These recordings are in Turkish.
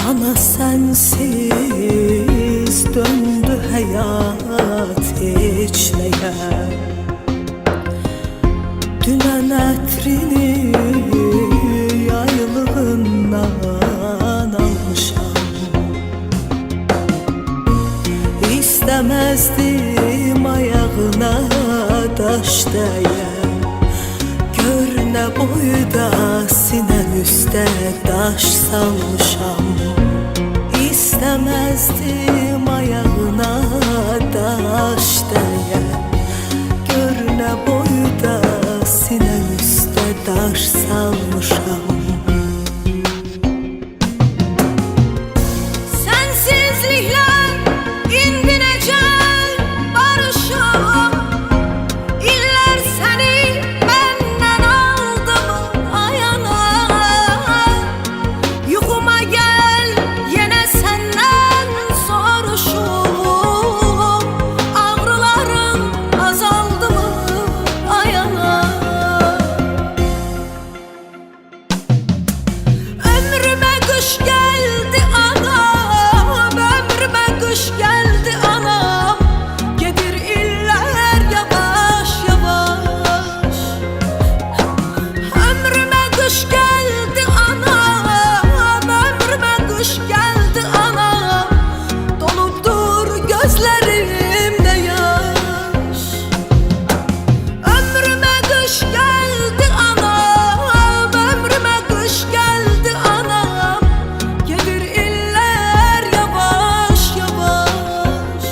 Ana sensiz döndü hayat hiçliğe. Dünen etrini yaylığından almışam. İstemezdim ayağına taş değe. Gör ne boyda sinen üstte taş salmışam. İstemezdim ayağına taş değe. Gör ne boyda sinen üstte taş salmışam. Sensizlikler indi necel barışım. İller seni benden aldı mı ayana. Yuxuma gel yine senden soruşum. Ağrılarım azaldı mı ayana. Ömrüme kış geldi anam, ömrüme kış geldi anam. Gedir iller yavaş yavaş. Ömrüme kış geldi anam, ömrüme kış geldi anam. Dolupdur gözlerimde yaş. Ömrüme kış geldi anam, ömrüme kış geldi anam. Gelir iller yavaş yavaş.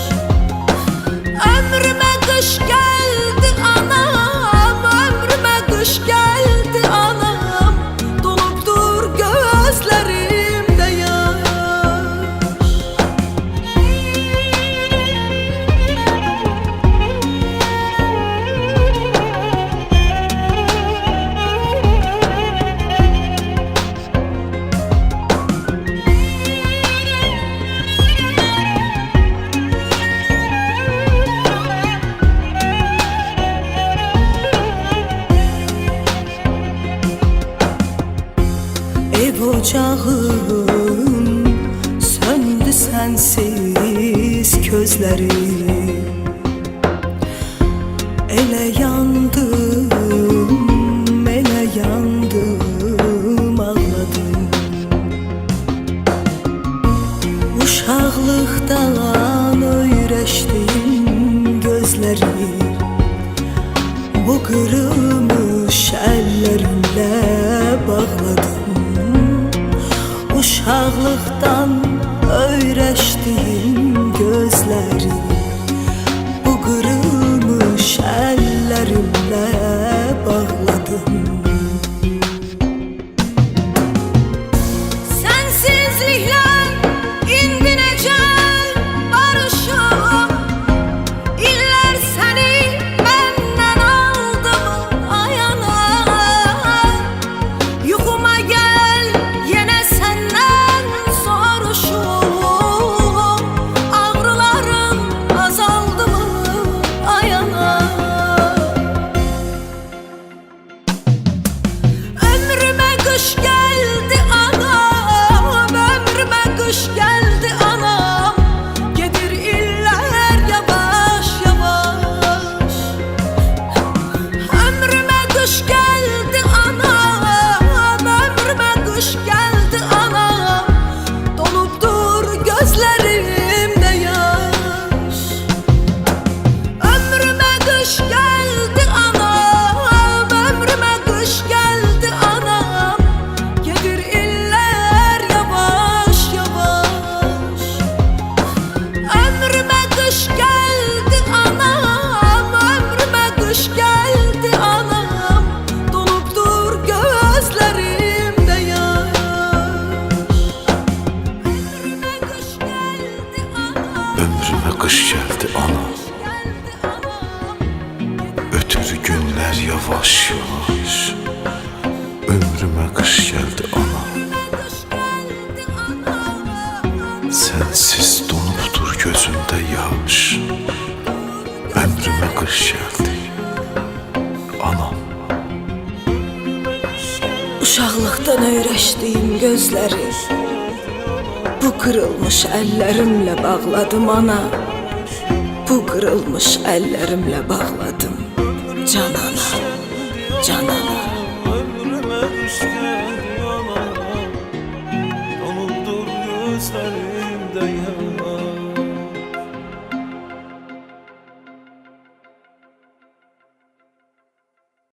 Ömrüme kış geldi anam, ömrüme kış geldi anam. Dolupdur gözlerimde yaş. Ev ocağım söndü sensiz közlerim. Ele yandım, ele yandım, ağladım. Uşaqlıqdan öyrəşdim gözləri. Bu qırılmış əllərimlə bağladım. Uşaqlıqdan öyrəşdim gözləri. Bu qırılmış əllərimlə bağladım. Sensizlikler indi necel barışım. İller seni benden aldı mı ayana. Yuxuma gel yine senden soruşum. yavaş yavaş ömrüme kış geldi ana. Sensiz donupdur gözümde yaş. Ömrüme kış geldi anam. Uşaqlıqdan öyrəşdiyim gözləri bu qırılmış əllərimlə bağladım ana. Bu qırılmış əllərimlə bağladım canana, canana. Ömrüme kış geldi